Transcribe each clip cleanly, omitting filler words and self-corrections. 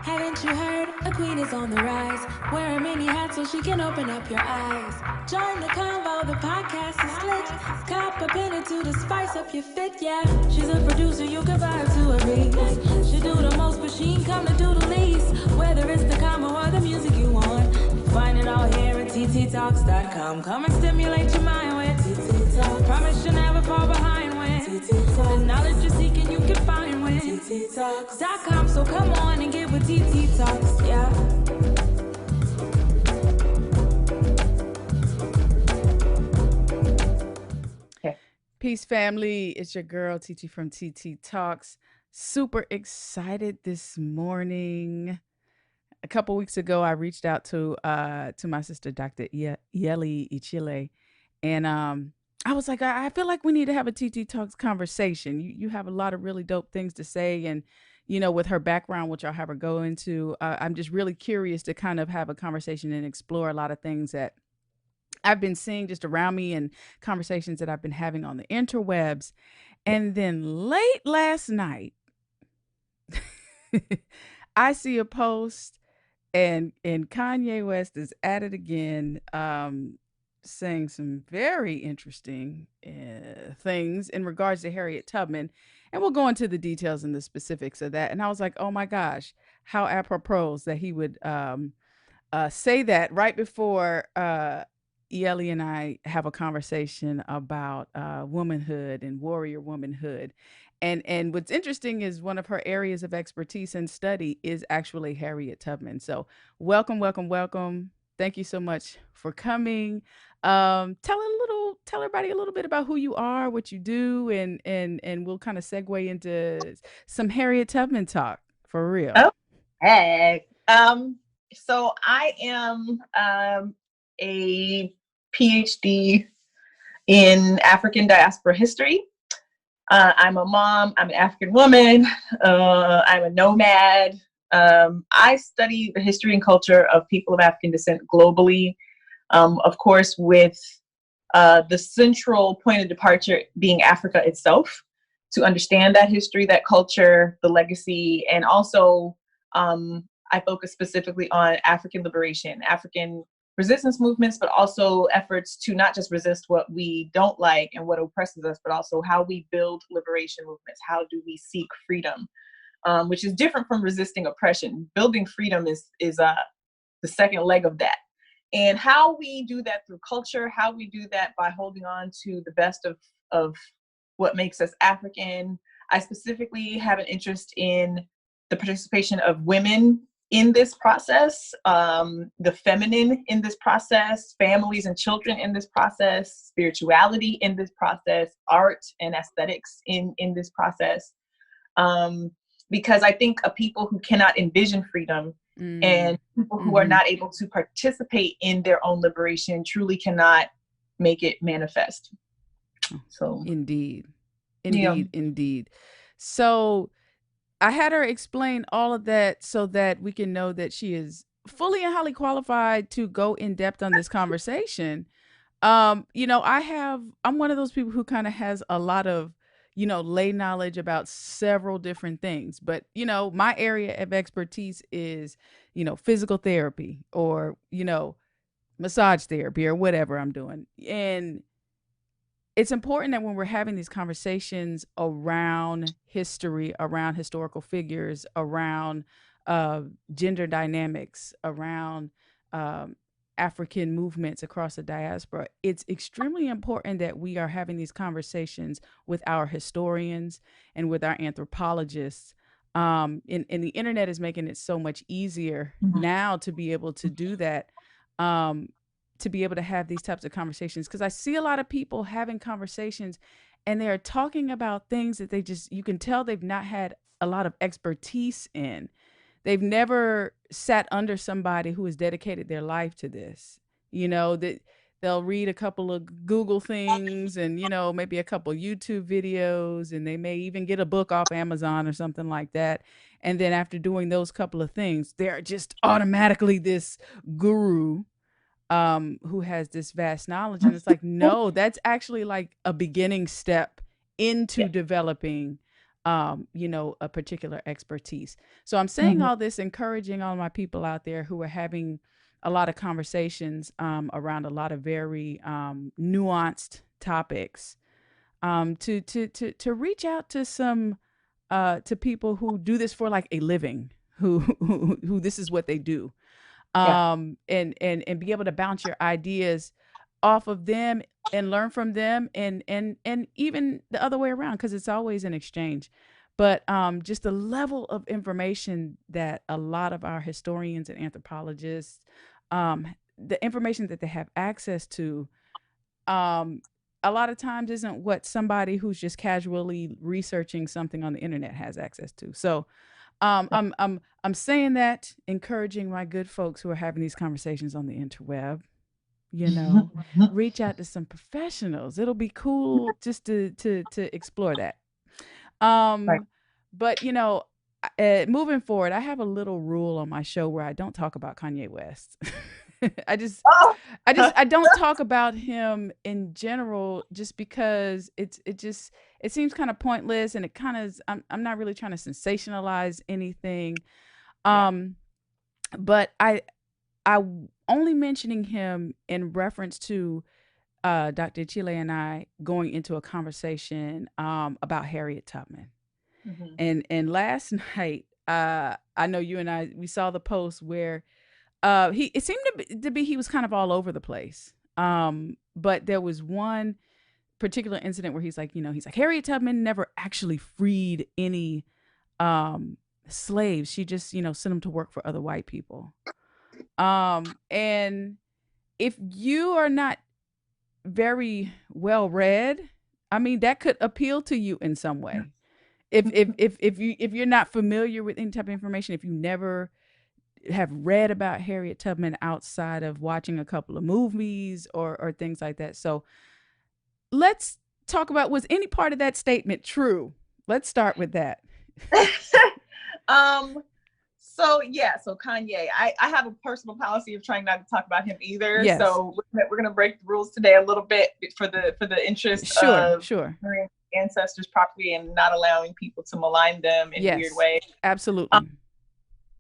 Haven't you heard? A queen is on the rise. Wear a mini hat so she can open up your eyes. Join the convo, the podcast is lit. Cop a penny to the spice up your fit, yeah. She's a producer, you can vibe to her beats. She do the most, but she ain't come to do the least. Whether it's the combo or the music you want, find it all here at TiTiTalks.com. Come and stimulate your mind with TiTi Talks. Promise you'll never fall behind when TiTi Talks. The knowledge you're seeking you can find when TiTiTalks.com. So come on and get with TiTi Talks, yeah. Peace, family. It's your girl, TiTi from TiTi Talks. Super excited this morning. A couple weeks ago, I reached out to my sister, Dr. Iyelli Ichile, and I was like, I feel like we need to have a TiTi Talks conversation. You have a lot of really dope things to say, and with her background, which I'll have her go into, I'm just really curious to kind of have a conversation and explore a lot of things that I've been seeing just around me and conversations that I've been having on the interwebs. And then late last night, I see a post and Kanye West is at it again, saying some very interesting things in regards to Harriet Tubman. And we'll go into the details and the specifics of that. And I was like, oh my gosh, how apropos that he would say that right before Iyelli and I have a conversation about womanhood and warrior womanhood. And what's interesting is one of her areas of expertise and study is actually Harriet Tubman. So welcome, welcome, welcome. Thank you so much for coming. Tell everybody a little bit about who you are, what you do, and we'll kind of segue into some Harriet Tubman talk for real. Okay. So I am a PhD in African diaspora history. I'm a mom. I'm an African woman. I'm a nomad. I study the history and culture of people of African descent globally, of course, with the central point of departure being Africa itself, to understand that history, that culture, the legacy, and also I focus specifically on African liberation, African resistance movements, but also efforts to not just resist what we don't like and what oppresses us, but also how we build liberation movements. How do we seek freedom, which is different from resisting oppression. Building freedom is the second leg of that. And how we do that through culture, how we do that by holding on to the best of what makes us African. I specifically have an interest in the participation of women in this process, the feminine in this process, families and children in this process, spirituality in this process, art and aesthetics in this process. Because I think a people who cannot envision freedom and people who are not able to participate in their own liberation truly cannot make it manifest. So Indeed. So I had her explain all of that so that we can know that she is fully and highly qualified to go in depth on this conversation. I'm one of those people who kind of has a lot of, lay knowledge about several different things. But, my area of expertise is, physical therapy or, massage therapy or whatever I'm doing. And it's important that when we're having these conversations around history, around historical figures, around gender dynamics, around African movements across the diaspora, it's extremely important that we are having these conversations with our historians and with our anthropologists. And the internet is making it so much easier now to be able to do that. To be able to have these types of conversations, because I see a lot of people having conversations and they're talking about things that you can tell they've not had a lot of expertise in. They've never sat under somebody who has dedicated their life to this. That they'll read a couple of Google things and, maybe a couple YouTube videos, and they may even get a book off Amazon or something like that. And then after doing those couple of things, they're just automatically this guru who has this vast knowledge. And it's like, no, that's actually like a beginning step into developing a particular expertise. So I'm saying all this, encouraging all my people out there who are having a lot of conversations around a lot of very nuanced topics, to reach out to some to people who do this for like a living, who this is what they do, and be able to bounce your ideas off of them and learn from them, and even the other way around, because it's always an exchange. But just the level of information that a lot of our historians and anthropologists, the information that they have access to, a lot of times isn't what somebody who's just casually researching something on the internet has access to. So I'm saying that, encouraging my good folks who are having these conversations on the interweb, reach out to some professionals. It'll be cool just to explore that. Right. But moving forward, I have a little rule on my show where I don't talk about Kanye West. I don't talk about him in general, just because it seems kind of pointless, and it kind of, I'm not really trying to sensationalize anything. But I only mentioning him in reference to Dr. Ichile and I going into a conversation about Harriet Tubman. And last night, I know you and I, we saw the post where it seemed to be he was kind of all over the place. But there was one particular incident where he's like Harriet Tubman never actually freed any slaves. She just sent them to work for other white people. And if you are not very well read, I mean, that could appeal to you in some way. If you're not familiar with any type of information, if you never have read about Harriet Tubman outside of watching a couple of movies or things like that. So let's talk about, was any part of that statement true? Let's start with that. So Kanye, I have a personal policy of trying not to talk about him either. Yes. So we're gonna break the rules today a little bit for the interest of ancestors properly and not allowing people to malign them in weird ways. Absolutely.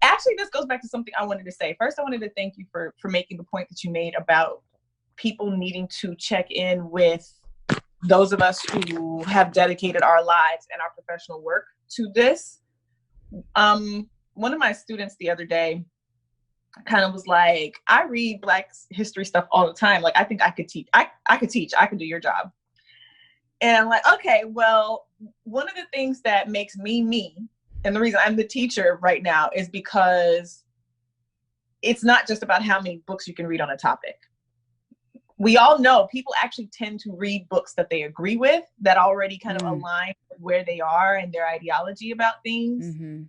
Actually, this goes back to something I wanted to say. First, I wanted to thank you for making the point that you made about people needing to check in with those of us who have dedicated our lives and our professional work to this. One of my students the other day kind of was like, I read Black history stuff all the time. Like, I think I could teach. I could teach. I could do your job. And I'm like, okay, well, one of the things that makes me me, and the reason I'm the teacher right now, is because it's not just about how many books you can read on a topic. We all know people actually tend to read books that they agree with, that already kind of align with where they are and their ideology about things.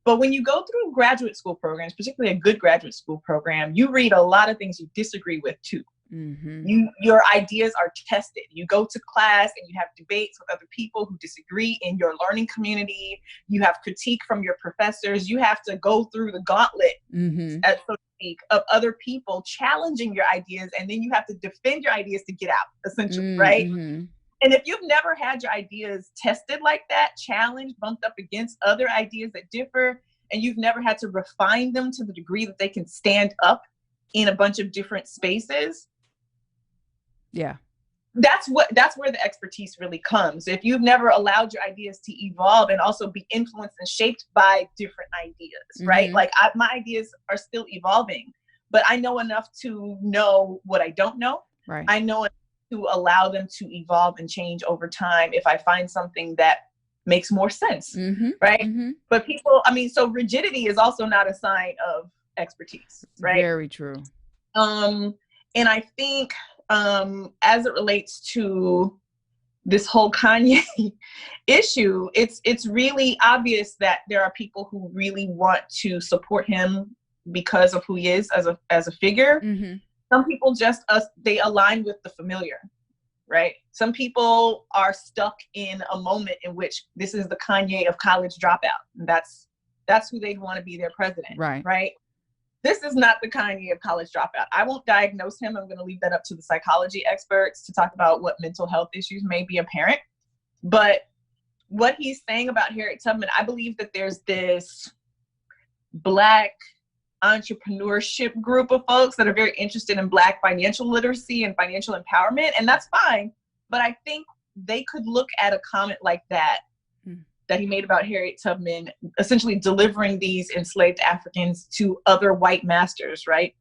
But when you go through graduate school programs, particularly a good graduate school program, you read a lot of things you disagree with too. Your ideas are tested. You go to class and you have debates with other people who disagree in your learning community. You have critique from your professors. You have to go through the gauntlet, so to speak, of other people challenging your ideas, and then you have to defend your ideas to get out, essentially, right? And if you've never had your ideas tested like that, challenged, bumped up against other ideas that differ, and you've never had to refine them to the degree that they can stand up in a bunch of different spaces, that's where the expertise really comes. If you've never allowed your ideas to evolve and also be influenced and shaped by different ideas, right? Like my ideas are still evolving, but I know enough to know what I don't know. Right. I know enough to allow them to evolve and change over time if I find something that makes more sense, right? But people, I mean, so rigidity is also not a sign of expertise, right? Very true. And I think as it relates to this whole Kanye issue, it's really obvious that there are people who really want to support him because of who he is as a figure. Some people they align with the familiar, right? Some people are stuck in a moment in which this is the Kanye of college dropout. And that's who they'd want to be their president, right? This is not the Kanye of college dropout. I won't diagnose him. I'm going to leave that up to the psychology experts to talk about what mental health issues may be apparent. But what he's saying about Harriet Tubman, I believe that there's this Black entrepreneurship group of folks that are very interested in Black financial literacy and financial empowerment, and that's fine. But I think they could look at a comment like that he made about Harriet Tubman, essentially delivering these enslaved Africans to other white masters, right?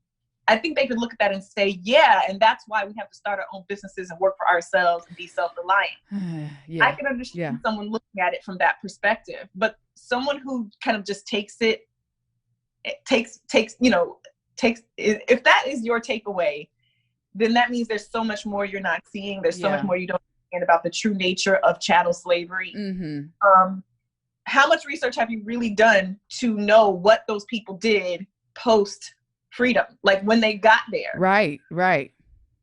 I think they could look at that and say, yeah, and that's why we have to start our own businesses and work for ourselves and be self-reliant. Yeah. I can understand someone looking at it from that perspective, but someone who kind of just takes, if that is your takeaway, then that means there's so much more you're not seeing. There's so much more you don't understand about the true nature of chattel slavery. How much research have you really done to know what those people did post freedom, like when they got there? Right.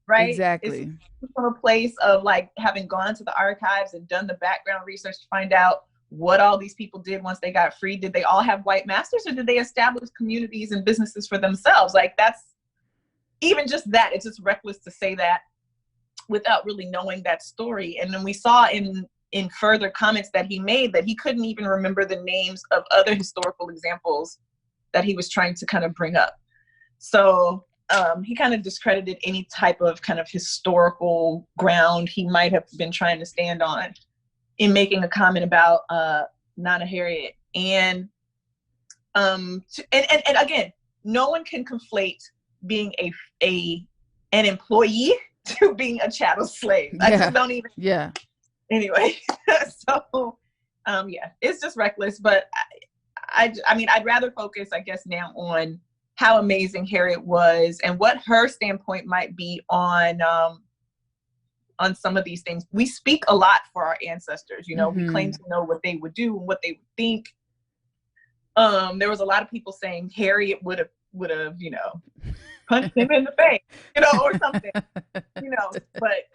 Exactly. It's from a place of like having gone to the archives and done the background research to find out what all these people did once they got free. Did they all have white masters, or did they establish communities and businesses for themselves? Like, that's even just that. It's just reckless to say that without really knowing that story. And then we saw in further comments that he made that he couldn't even remember the names of other historical examples that he was trying to kind of bring up. So he kind of discredited any type of kind of historical ground he might have been trying to stand on in making a comment about Nana Harriet. And again, no one can conflate being an employee to being a chattel slave. I just don't even. Yeah. Anyway, so it's just reckless. But I mean, I'd rather focus, I guess, now on how amazing Harriet was and what her standpoint might be on some of these things. We speak a lot for our ancestors. You know, we claim to know what they would do and what they would think. There was a lot of people saying Harriet would have, you know, punched him in the face, you know, or something, you know. But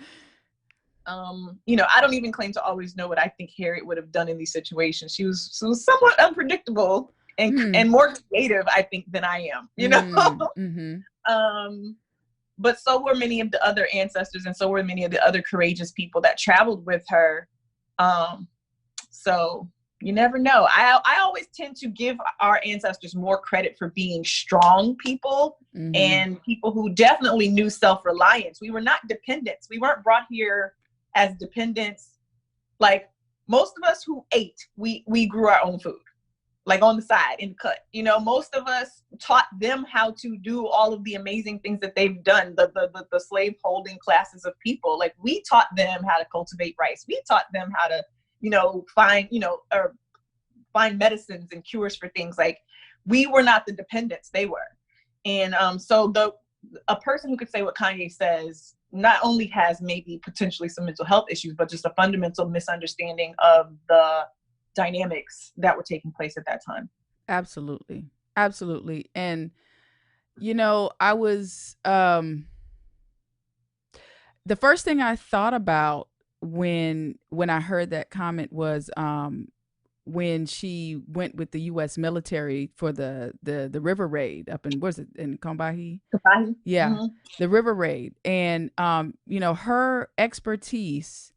you know, I don't even claim to always know what I think Harriet would have done in these situations. She was somewhat unpredictable and more creative, I think, than I am, you know. But so were many of the other ancestors, and so were many of the other courageous people that traveled with her. So you never know. I always tend to give our ancestors more credit for being strong people and people who definitely knew self-reliance. We were not dependents. We weren't brought here as dependents. Like most of us who ate, we grew our own food, like on the side in the cut. You know, most of us taught them how to do all of the amazing things that they've done. The slave holding classes of people, like we taught them how to cultivate rice. We taught them how to, you know, find medicines and cures for things. Like we were not the dependents, they were. And so a person who could say what Kanye says not only has maybe potentially some mental health issues, but just a fundamental misunderstanding of the dynamics that were taking place at that time. Absolutely. And, you know, I was, the first thing I thought about when I heard that comment was, when she went with the U.S. military for the river raid up in, where's it, in Combahee? Yeah, the river raid. And, you know, her expertise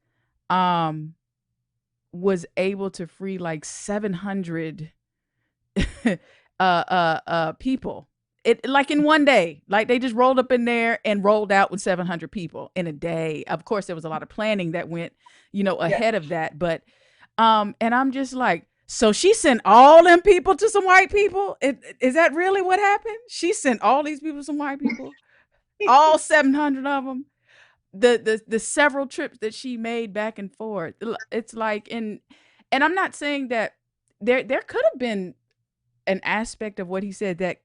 was able to free like 700 people. It like in one day, like they just rolled up in there and rolled out with 700 people in a day. Of course, there was a lot of planning that went, you know, ahead of that. But and I'm just like, so she sent all them people to some white people? Is that really what happened? She sent all these people to some white people? All 700 of them? The several trips that she made back and forth. It's like, and I'm not saying that there could have been an aspect of what he said that,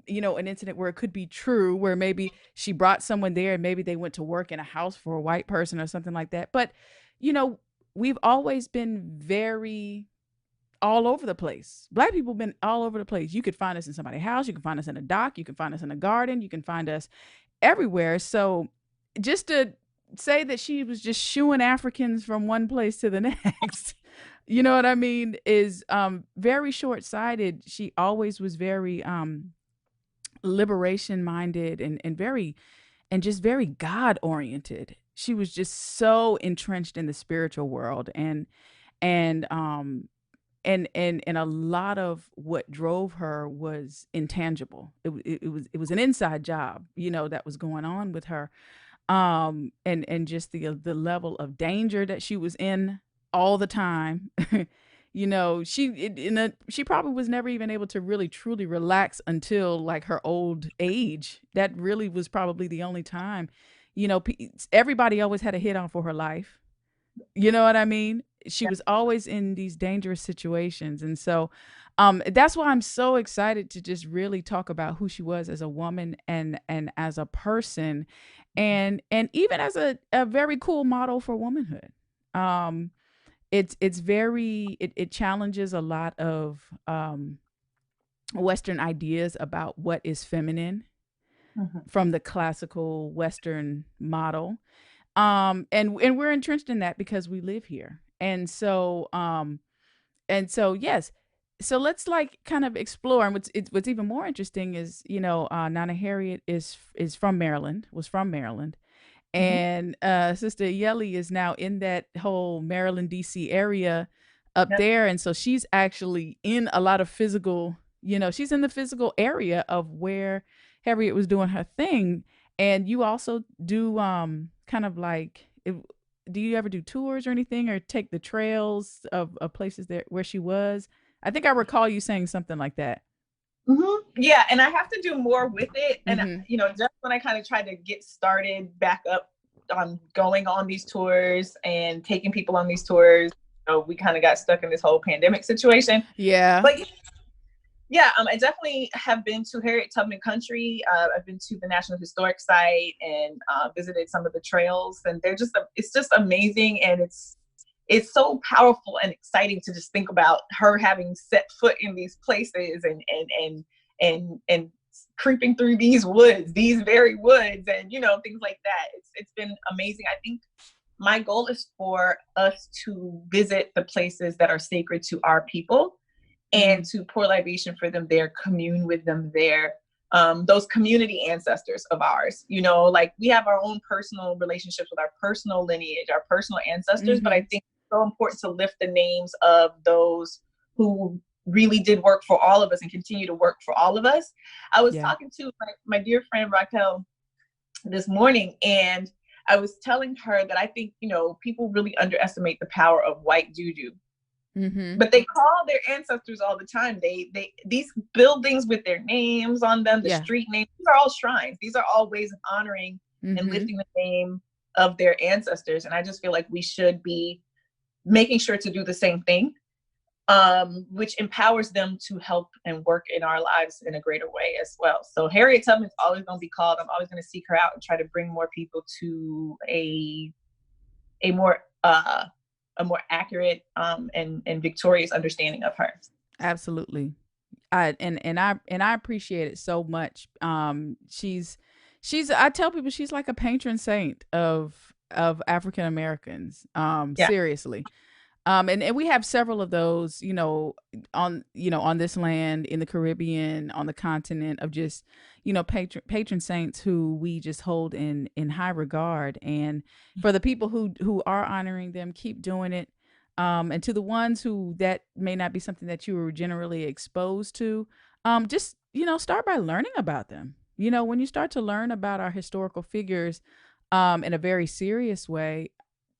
you know, an incident where it could be true, where maybe she brought someone there and maybe they went to work in a house for a white person or something like that. But, you know, we've always been very all over the place. Black people have been all over the place. You could find us in somebody's house. You can find us in a dock. You can find us in a garden. You can find us everywhere. So just to say that she was just shooing Africans from one place to the next, you know what I mean, is very short-sighted. She always was very liberation minded and just very God oriented. She was just so entrenched in the spiritual world. And And and a lot of what drove her was intangible. It was an inside job, that was going on with her. And just the level of danger that she was in all the time. She probably was never even able to really truly relax until like her old age. That really was probably the only time. Everybody always had a hit on for her life. You know what I mean? She was always in these dangerous situations. And so that's why I'm so excited to just really talk about who she was as a woman and as a person, and even as a very cool model for womanhood. It challenges a lot of Western ideas about what is feminine from the classical Western model. And we're entrenched in that because we live here. And so yes. So let's like kind of explore. And what's even more interesting is, Nana Harriet is from Maryland, was from Maryland. And Sister Iyelli is now in that whole Maryland, DC area up there. And so she's actually in a lot of physical, she's in the physical area of where Harriet was doing her thing. And you also do kind of like, do you ever do tours or anything, or take the trails of places there where she was? I think I recall you saying something like that. Yeah, and I have to do more with it. And just when I kind of tried to get started back up on going on these tours and taking people on these tours, we kind of got stuck in this whole pandemic situation. Yeah. But yeah, I definitely have been to Harriet Tubman country. I've been to the National Historic Site and visited some of the trails, and it's just amazing. And it's so powerful and exciting to just think about her having set foot in these places and creeping through these woods, these very woods, and things like that. It's been amazing. I think my goal is for us to visit the places that are sacred to our people and to pour libation for them there, commune with them there. Those community ancestors of ours, like we have our own personal relationships with our personal lineage, our personal ancestors, but I think it's so important to lift the names of those who really did work for all of us and continue to work for all of us. I was talking to my dear friend Raquel this morning, and I was telling her that I think, people really underestimate the power of white juju. But they call their ancestors all the time. These buildings with their names on them, the street names, these are all shrines. These are all ways of honoring and lifting the name of their ancestors. And I just feel like we should be making sure to do the same thing, which empowers them to help and work in our lives in a greater way as well. So Harriet Tubman is always going to be called. I'm always going to seek her out and try to bring more people to a more accurate and victorious understanding of her. Absolutely. I appreciate it so much. She's I tell people she's like a patron saint of African Americans. Seriously. And we have several of those, on this land, in the Caribbean, on the continent, of just, patron saints who we just hold in high regard. And for the people who are honoring them, keep doing it. And to the ones who that may not be something that you were generally exposed to, just, start by learning about them. When you start to learn about our historical figures in a very serious way,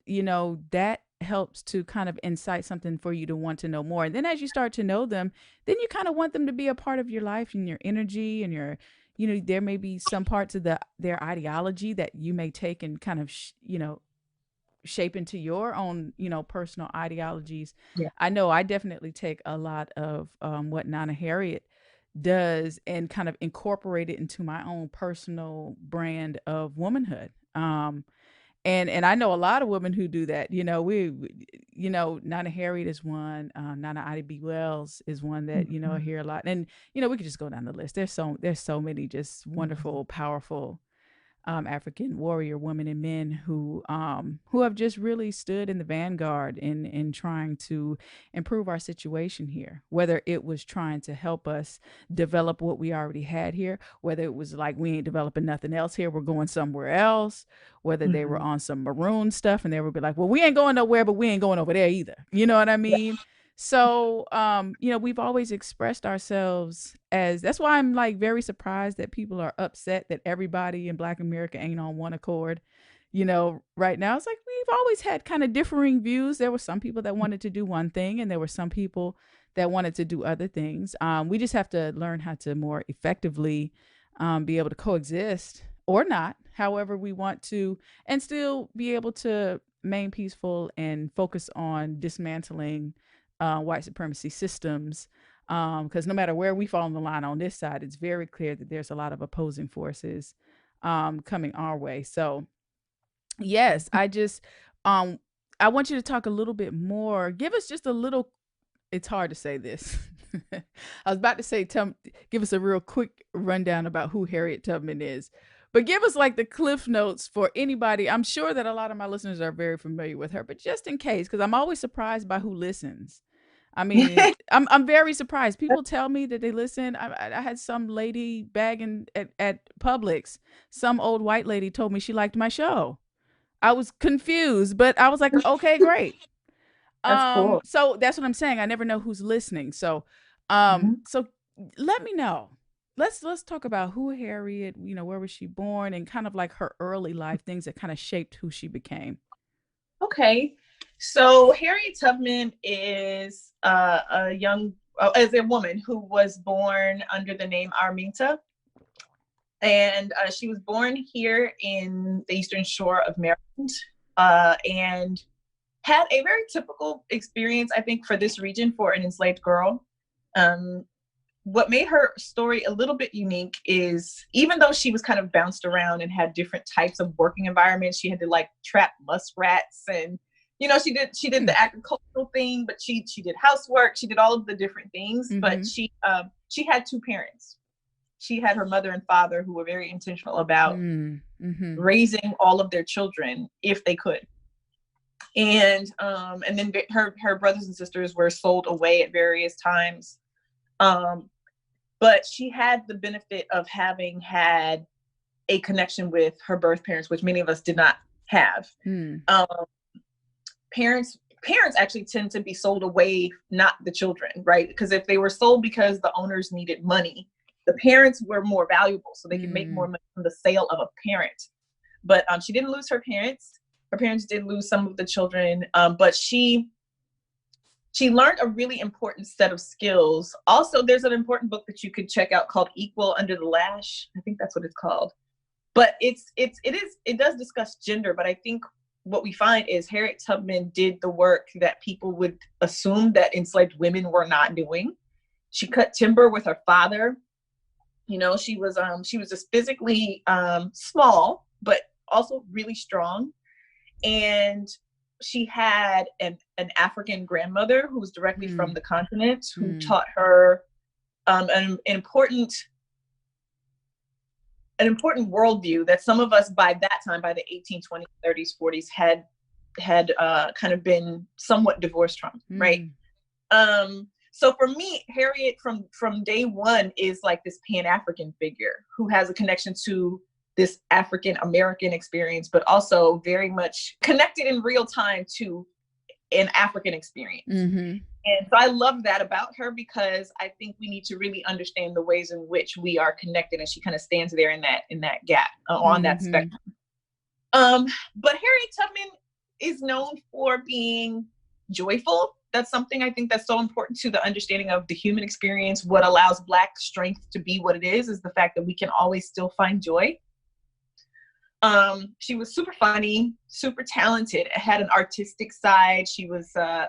that helps to kind of incite something for you to want to know more. And then as you start to know them, then you kind of want them to be a part of your life and your energy and your, there may be some parts of their ideology that you may take and kind of, shape into your own, personal ideologies. Yeah. I know I definitely take a lot of what Nana Harriet does and kind of incorporate it into my own personal brand of womanhood. And I know a lot of women who do that. Nana Harriet is one. Nana Ida B. Wells is one that I hear a lot. And we could just go down the list. There's so many just wonderful, powerful African warrior women and men who have just really stood in the vanguard in trying to improve our situation here. Whether it was trying to help us develop what we already had here, whether it was like we ain't developing nothing else here, we're going somewhere else. Whether they were on some maroon stuff and they would be like, well, we ain't going nowhere, but we ain't going over there either. You know what I mean? So, we've always expressed ourselves as, that's why I'm like very surprised that people are upset that everybody in Black America ain't on one accord. Right now, it's like we've always had kind of differing views. There were some people that wanted to do one thing, and there were some people that wanted to do other things. We just have to learn how to more effectively be able to coexist or not, however we want to, and still be able to remain peaceful and focus on dismantling white supremacy systems, because no matter where we fall on the line on this side, it's very clear that there's a lot of opposing forces coming our way. So yes, I want you to talk a little bit more. Give us just a little, it's hard to say this. I was about to say, give us a real quick rundown about who Harriet Tubman is. But give us like the cliff notes for anybody. I'm sure that a lot of my listeners are very familiar with her, but just in case, because I'm always surprised by who listens. I mean, I'm very surprised. People tell me that they listen. I had some lady bagging at Publix. Some old white lady told me she liked my show. I was confused, but I was like, okay, great. That's cool. So that's what I'm saying. I never know who's listening. So, so let me know. Let's talk about who Harriet, where was she born, and kind of like her early life, things that kind of shaped who she became. Okay. So Harriet Tubman is a woman who was born under the name Arminta. And she was born here in the Eastern Shore of Maryland, and had a very typical experience, I think, for this region for an enslaved girl. What made her story a little bit unique is, even though she was kind of bounced around and had different types of working environments, she had to like trap muskrats, and she did the agricultural thing, but she did housework, she did all of the different things. But she had two parents. She had her mother and father who were very intentional about raising all of their children if they could. And then her brothers and sisters were sold away at various times. But she had the benefit of having had a connection with her birth parents, which many of us did not have. Parents actually tend to be sold away, not the children, right? Because if they were sold because the owners needed money, the parents were more valuable, so they could make more money from the sale of a parent. But she didn't lose her parents. Her parents did lose some of the children, but she learned a really important set of skills. Also, there's an important book that you could check out called Equal Under the Lash. I think that's what it's called. But it does discuss gender, but I think what we find is Harriet Tubman did the work that people would assume that enslaved women were not doing. She cut timber with her father. She was just physically small, but also really strong. And she had an African grandmother who was directly from the continent, who taught her an important worldview that some of us by that time, by the 1820s, 30s, 40s, had kind of been somewhat divorced from, right? So for me, Harriet from day one is like this Pan-African figure who has a connection to this African American experience, but also very much connected in real time to an African experience. And so I love that about her, because I think we need to really understand the ways in which we are connected, and she kind of stands there in that gap on that spectrum. But Harriet Tubman is known for being joyful. That's something I think that's so important to the understanding of the human experience. What allows Black strength to be what it is the fact that we can always still find joy. She was super funny, super talented, had an artistic side. She was a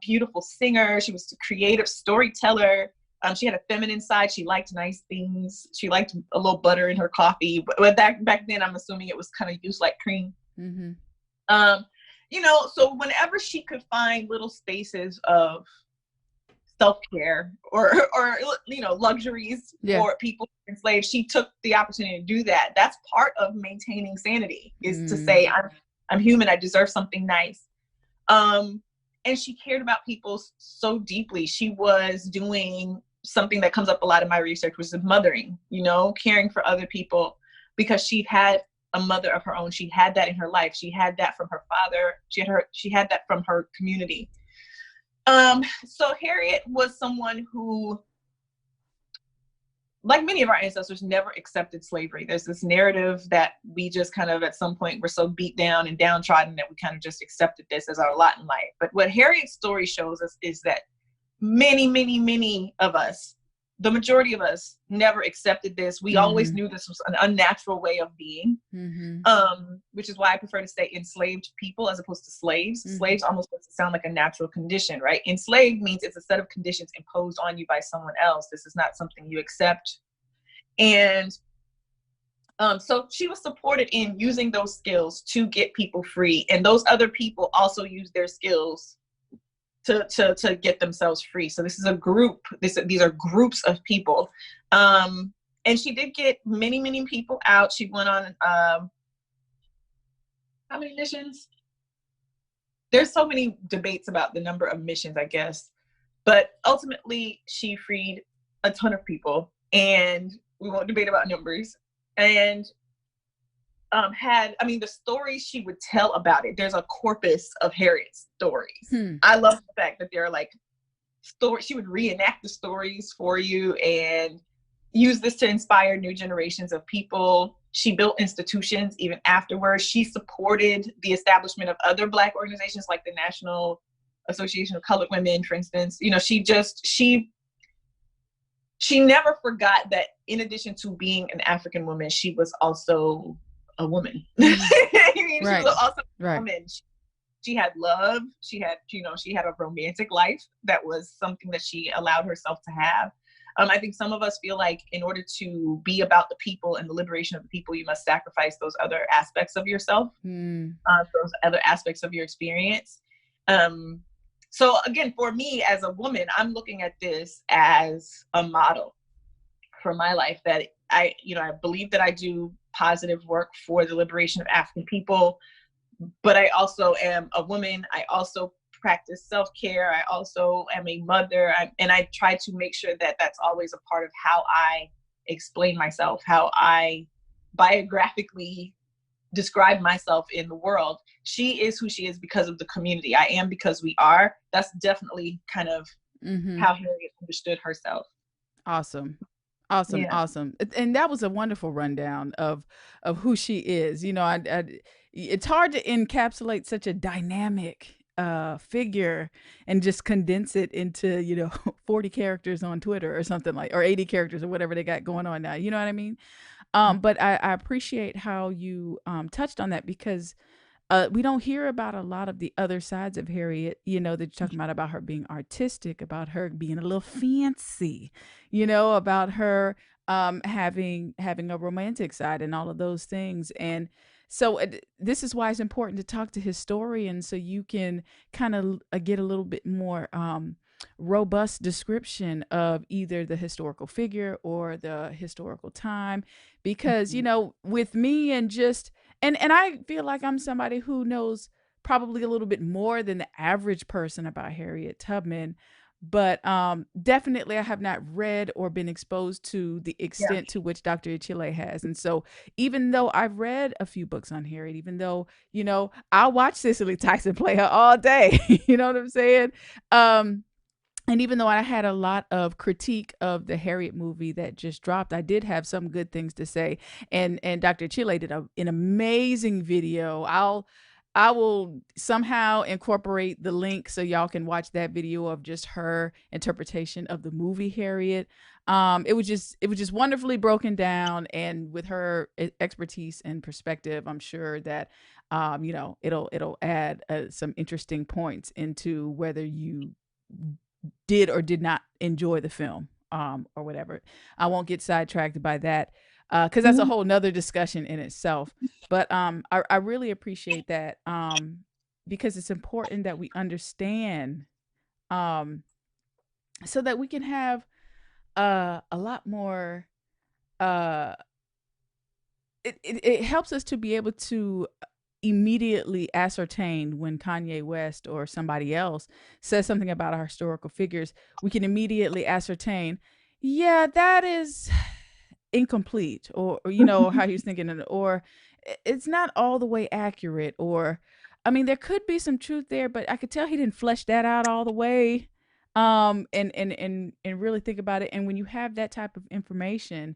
beautiful singer. She was a creative storyteller. She had a feminine side. She liked nice things. She liked a little butter in her coffee. But back then, I'm assuming it was kind of used like cream. So whenever she could find little spaces of self-care or luxuries for people enslaved. She took the opportunity to do that. That's part of maintaining sanity, is to say, I'm human, I deserve something nice. And she cared about people so deeply. She was doing something that comes up a lot in my research, which is mothering, caring for other people, because she had a mother of her own. She had that in her life. She had that from her father. She had that from her community. So Harriet was someone who, like many of our ancestors, never accepted slavery. There's this narrative that we just kind of, at some point, were so beat down and downtrodden that we kind of just accepted this as our lot in life. But what Harriet's story shows us is that many, many, many of us, the majority of us, never accepted this. We always knew this was an unnatural way of being, which is why I prefer to say enslaved people as opposed to slaves. Slaves almost makes it sound like a natural condition, right? Enslaved means it's a set of conditions imposed on you by someone else. This is not something you accept. And so she was supported in using those skills to get people free. And those other people also use their skills to get themselves free. So this is a group. These are groups of people. And she did get many, many people out. She went on how many missions? There's so many debates about the number of missions, I guess. But ultimately, she freed a ton of people. And we won't debate about numbers. And the stories she would tell about it, there's a corpus of Harriet's stories. I love the fact that they're like stories. She would reenact the stories for you and use this to inspire new generations of people. She built institutions even afterwards. She supported the establishment of other Black organizations like the National Association of Colored Women, for instance. She never forgot that in addition to being an African woman, she was also a woman. She was also a woman. She had love. She had a romantic life that was something that she allowed herself to have. I think some of us feel like in order to be about the people and the liberation of the people, you must sacrifice those other aspects of yourself, those other aspects of your experience. So again, for me as a woman, I'm looking at this as a model for my life, that I believe that I do positive work for the liberation of African people, but I also am a woman. I also practice self-care. I also am a mother. And I try to make sure that that's always a part of how I explain myself, how I biographically describe myself in the world. She is who she is because of the community. I am because we are. That's definitely kind of how Harriet understood herself. Awesome. Yeah. Awesome. And that was a wonderful rundown of who she is. It's hard to encapsulate such a dynamic figure and just condense it into 40 characters on Twitter or something, or 80 characters or whatever they got going on now. You know what I mean? But I appreciate how you touched on that, because we don't hear about a lot of the other sides of Harriet, that you're talking about her being artistic, about her being a little fancy, about her having a romantic side and all of those things. And so this is why it's important to talk to historians, so you can kind of get a little bit more robust description of either the historical figure or the historical time, because with me and just and I feel like I'm somebody who knows probably a little bit more than the average person about Harriet Tubman, but definitely I have not read or been exposed to the extent to which Dr. Ichile has. And so even though I've read a few books on Harriet, even though I'll watch Cicely Tyson play her all day, you know what I'm saying? And even though I had a lot of critique of the Harriet movie that just dropped, I did have some good things to say. And Dr. Chile did an amazing video. I will somehow incorporate the link so y'all can watch that video of just her interpretation of the movie Harriet. It was just wonderfully broken down, and with her expertise and perspective, I'm sure that it'll add some interesting points into whether you did or did not enjoy the film, or whatever. I won't get sidetracked by that, because that's a whole nother discussion in itself. But I really appreciate that, because it's important that we understand so that we can have a lot more. It helps us to be able to immediately ascertain when Kanye West or somebody else says something about our historical figures. We can immediately ascertain, yeah, that is incomplete, or you know, how he was thinking, or it's not all the way accurate, or I mean, there could be some truth there, but I could tell he didn't flesh that out all the way. And really think about it. And when you have that type of information,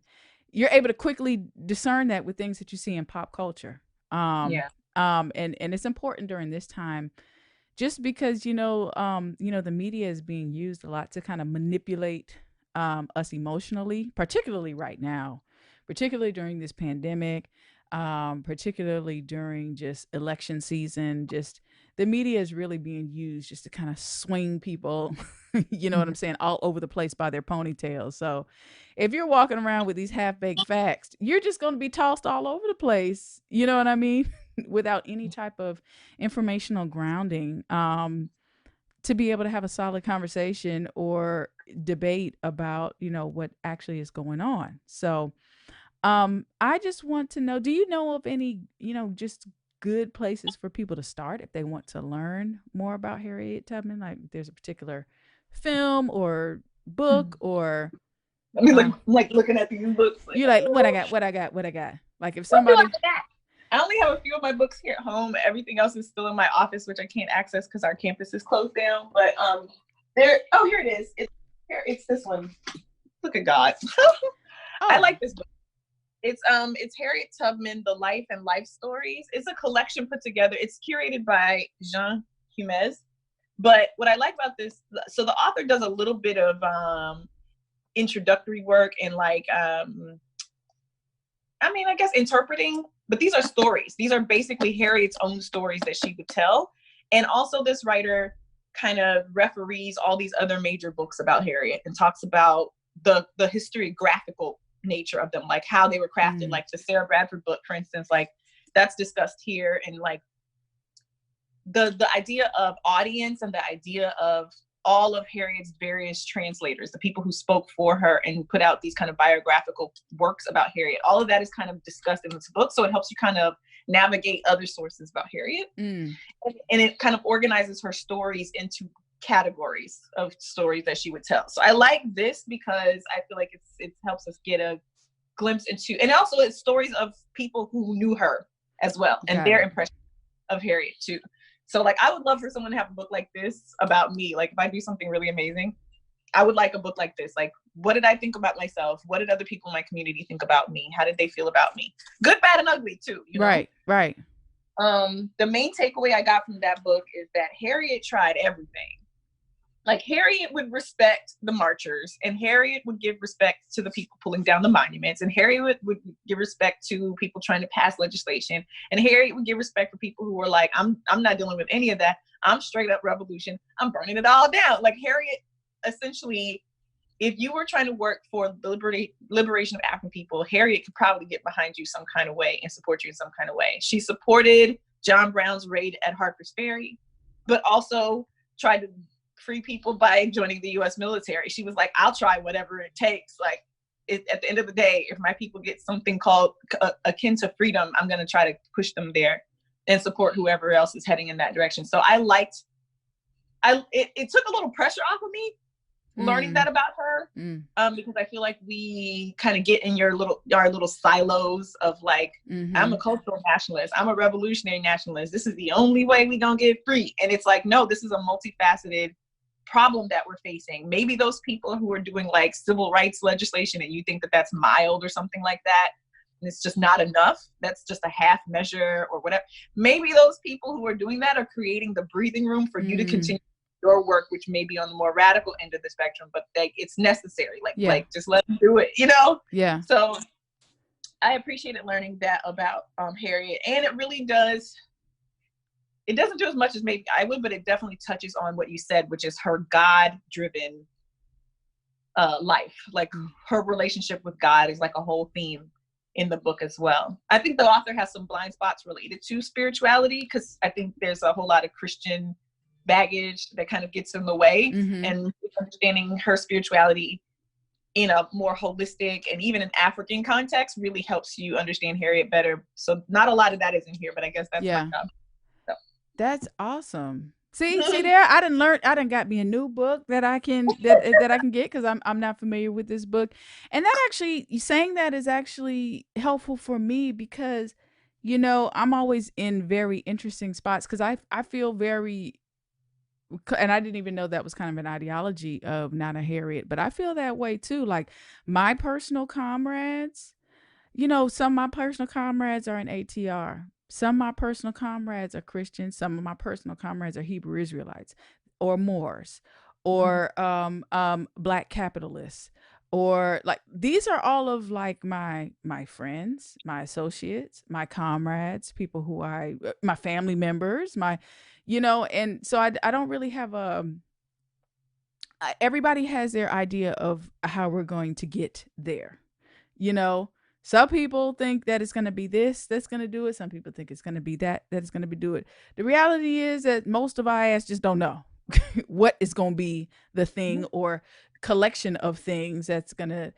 you're able to quickly discern that with things that you see in pop culture. Um, Yeah. and it's important during this time, just because the media is being used a lot to kind of manipulate us emotionally, particularly right now, particularly during this pandemic, particularly during just election season. Just the media is really being used just to kind of swing people, you know what I'm saying, all over the place by their ponytails. So if you're walking around with these half baked facts, you're just going to be tossed all over the place. You know what I mean? Without any type of informational grounding, to be able to have a solid conversation or debate about, what actually is going on. So, I just want to know, do you know of any, just good places for people to start if they want to learn more about Harriet Tubman? Like, there's a particular film or book, or I mean, um, like looking at these books, like, you're like, what I got, what I got, what I got. Like, if what do I somebody, got? I only have a few of my books here at home. Everything else is still in my office, which I can't access because our campus is closed down. But there. Oh, here it is. It's this one. Look at God. I oh, like this book. It's Harriet Tubman, The Life and Life Stories. It's a collection put together. It's curated by Jean Humez. But what I like about this, so the author does a little bit of introductory work and like I guess interpreting, but these are stories. These are basically Harriet's own stories that she would tell. And also this writer kind of referees all these other major books about Harriet and talks about the historiographical nature of them, like how they were crafted, like the Sarah Bradford book, for instance, like that's discussed here. And like the idea of audience and the idea of all of Harriet's various translators, the people who spoke for her and put out these kind of biographical works about Harriet, all of that is kind of discussed in this book. So it helps you kind of navigate other sources about Harriet. And it kind of organizes her stories into categories of stories that she would tell. So I like this because I feel like it helps us get a glimpse into, and also it's stories of people who knew her as well and their impression of Harriet too. So like, I would love for someone to have a book like this about me. Like if I do something really amazing, I would like a book like this. Like, what did I think about myself? What did other people in my community think about me? How did they feel about me? Good, bad, and ugly too. You know? Right. The main takeaway I got from that book is that Harriet tried everything. Like Harriet would respect the marchers, and Harriet would give respect to the people pulling down the monuments, and Harriet would give respect to people trying to pass legislation, and Harriet would give respect for people who were like, I'm not dealing with any of that. I'm straight up revolution. I'm burning it all down. Like Harriet, essentially, if you were trying to work for the liberation of African people, Harriet could probably get behind you some kind of way and support you in some kind of way. She supported John Brown's raid at Harper's Ferry, but also tried to free people by joining the U.S. military. She was like, I'll try whatever it takes. Like at the end of the day, if my people get something called akin to freedom, I'm going to try to push them there and support whoever else is heading in that direction. So it took a little pressure off of me learning that about her, because I feel like we kind of get in our little silos of like, I'm a cultural nationalist, I'm a revolutionary nationalist, this is the only way we gonna get free. And it's like, no, this is a multifaceted problem that we're facing. Maybe those people who are doing like civil rights legislation and you think that that's mild or something like that, and it's just not enough, that's just a half measure or whatever. Maybe those people who are doing that are creating the breathing room for you to continue your work, which may be on the more radical end of the spectrum, but like it's necessary. Like just let them do it, Yeah. So I appreciated learning that about Harriet, and it really does. It doesn't do as much as maybe I would, but it definitely touches on what you said, which is her God-driven life. Like her relationship with God is like a whole theme in the book as well. I think the author has some blind spots related to spirituality, because I think there's a whole lot of Christian baggage that kind of gets in the way, and understanding her spirituality in a more holistic and even an African context really helps you understand Harriet better. So not a lot of that is in here, but I guess that's my job. So. That's awesome. See there, I done got me a new book that I can that I can get, because I'm not familiar with this book. And that actually, saying that is actually helpful for me, because I'm always in very interesting spots, because I feel very, and I didn't even know that was kind of an ideology of Nana Harriet, but I feel that way too. Like, my personal comrades, some of my personal comrades are in ATR. Some of my personal comrades are Christians. Some of my personal comrades are Hebrew Israelites or Moors or Black capitalists, or like, these are all of like my friends, my associates, my comrades, people who my family members, and so I don't really have everybody has their idea of how we're going to get there. Some people think that it's going to be this that's going to do it. Some people think it's going to be that's going to do it. The reality is that most of our ass just don't know what is going to be the thing or collection of things that's going to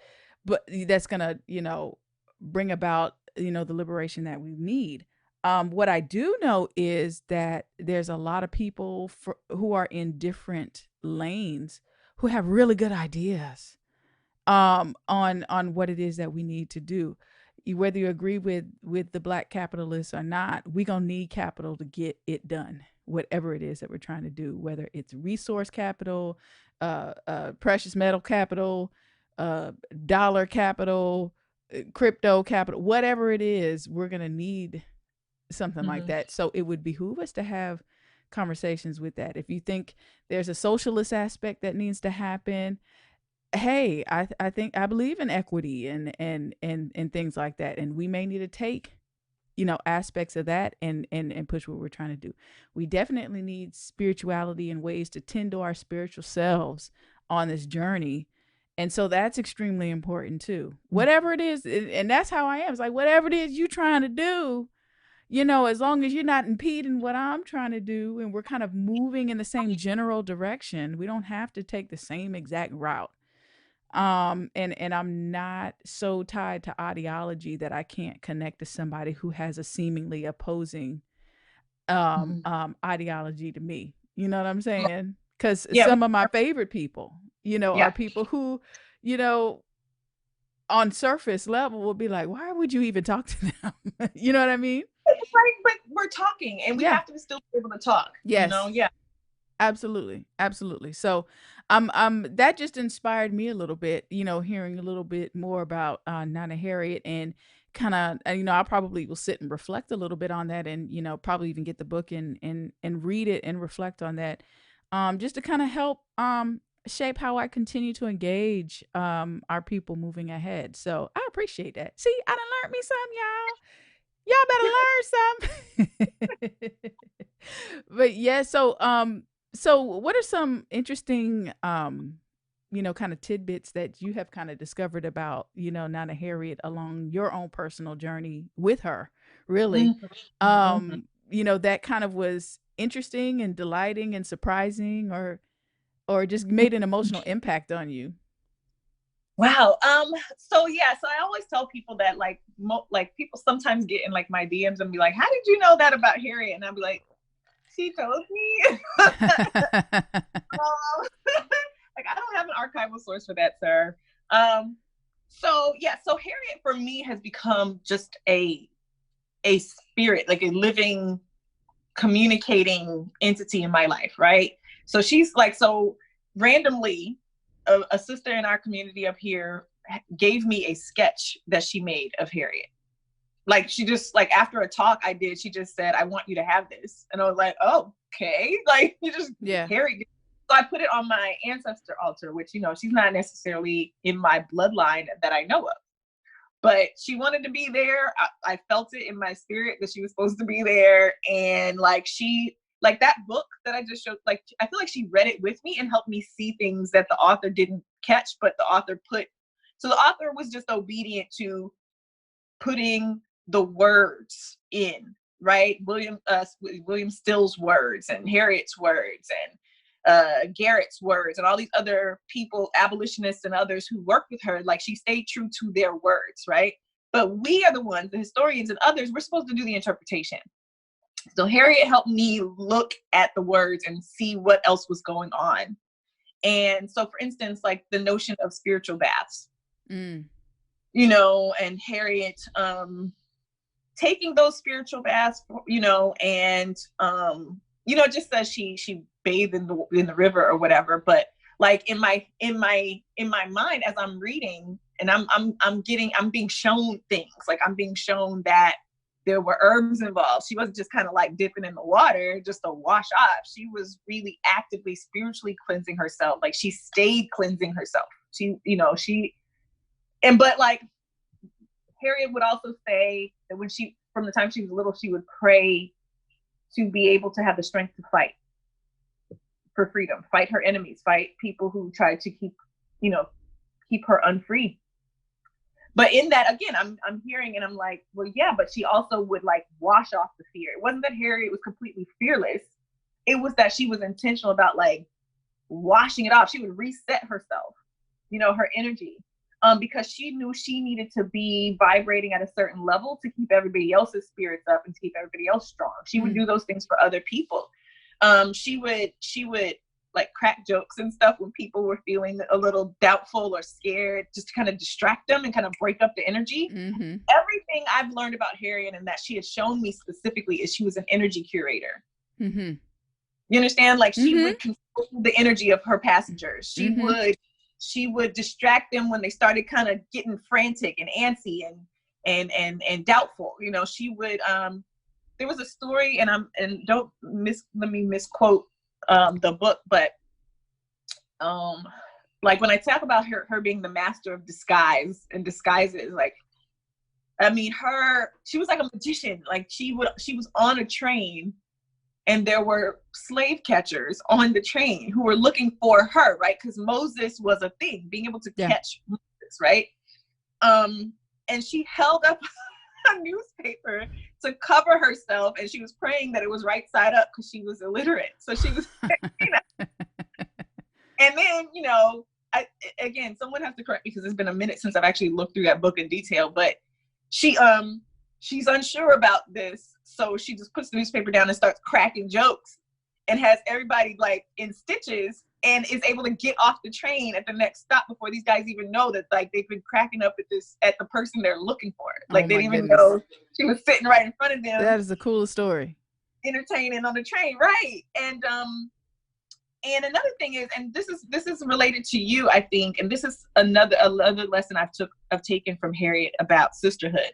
bring about, the liberation that we need. What I do know is that there's a lot of people who are in different lanes who have really good ideas on what it is that we need to do. Whether you agree with the Black capitalists or not, we gonna need capital to get it done, whatever it is that we're trying to do, whether it's resource capital, precious metal capital, dollar capital, crypto capital, whatever it is, we're gonna need something like that. So it would behoove us to have conversations with that. If you think there's a socialist aspect that needs to happen, hey, I believe in equity and things like that, and we may need to take aspects of that and push what we're trying to do. We definitely need spirituality and ways to tend to our spiritual selves on this journey, and so that's extremely important too. Whatever it is, and that's how I am. It's like, whatever it is you're trying to do, as long as you're not impeding what I'm trying to do, and we're kind of moving in the same general direction, we don't have to take the same exact route. And I'm not so tied to ideology that I can't connect to somebody who has a seemingly opposing ideology to me. You know what I'm saying? Because some of my favorite people, are people who, on surface level will be like, why would you even talk to them? You know what I mean? Right, but we're talking, and we have to still be able to talk. Yes. Absolutely. So that just inspired me a little bit, hearing a little bit more about Nana Harriet, and kind of, I probably will sit and reflect a little bit on that, and probably even get the book and read it and reflect on that, just to kind of help shape how I continue to engage our people moving ahead. So I appreciate that. See, I done learned me some, y'all. Y'all better learn some. But yeah, so what are some interesting, kind of tidbits that you have kind of discovered about, Nana Harriet along your own personal journey with her, really? That kind of was interesting and delighting and surprising, or just made an emotional impact on you? Wow. So I always tell people that like people sometimes get in like my DMs and be like, how did you know that about Harriet? And I'll be like, she told me. Like, I don't have an archival source for that, sir. So Harriet for me has become just a spirit, like a living, communicating entity in my life, right? So she's like, so randomly, a sister in our community up here gave me a sketch that she made of Harriet. Like, she just, like, after a talk I did, she just said, I want you to have this. And I was like, oh, okay. Like, you just, Harriet. So I put it on my ancestor altar, which, she's not necessarily in my bloodline that I know of. But she wanted to be there. I felt it in my spirit that she was supposed to be there. And like, like that book that I just showed, like, I feel like she read it with me and helped me see things that the author didn't catch, but the author so the author was just obedient to putting the words in right? William Still's words and Harriet's words and Garrett's words and all these other people, abolitionists and others who worked with her, like she stayed true to their words, right? But we are the ones, the historians and others, we're supposed to do the interpretation. So Harriet helped me look at the words and see what else was going on. And so, for instance, like the notion of spiritual baths, you know, and Harriet taking those spiritual baths, you know, and you know, just as she bathed in the river or whatever. But like in my mind, as I'm reading, and I'm being shown things, like I'm being shown that there were herbs involved. She wasn't just kind of like dipping in the water just to wash off. She was really actively, spiritually cleansing herself. Like she stayed cleansing herself. She, you know, but like Harriet would also say that from the time she was little, she would pray to be able to have the strength to fight for freedom, fight her enemies, fight people who tried to keep her unfree. But in that, again, I'm hearing and I'm like, well, yeah, but she also would like wash off the fear. It wasn't that Harriet was completely fearless. It was that she was intentional about like washing it off. She would reset herself, you know, her energy, because she knew she needed to be vibrating at a certain level to keep everybody else's spirits up and to keep everybody else strong. She would do those things for other people. She would like crack jokes and stuff when people were feeling a little doubtful or scared, just to kind of distract them and kind of break up the energy. Mm-hmm. Everything I've learned about Harriet and that she has shown me specifically is she was an energy curator. Mm-hmm. You understand? Like she would control the energy of her passengers. She would distract them when they started kind of getting frantic and antsy and doubtful. You know, she would, there was a story and let me misquote the book, but like when I talk about her being the master of disguise and disguises, like, I mean, she was like a magician. Like she was on a train and there were slave catchers on the train who were looking for her, right? Because Moses was a thing, being able to catch Moses, right? And she held up a newspaper to cover herself, and she was praying that it was right side up because she was illiterate. So she was, you know. And then, you know, again, someone has to correct me because it's been a minute since I've actually looked through that book in detail, but she's unsure about this. So she just puts the newspaper down and starts cracking jokes and has everybody like in stitches and is able to get off the train at the next stop before these guys even know that like they've been cracking up at the person they're looking for. Like they didn't even know she was sitting right in front of them. That is the coolest story. Entertaining on the train, right? And another thing is, and this is related to you, I think, and this is another lesson I've taken from Harriet about sisterhood.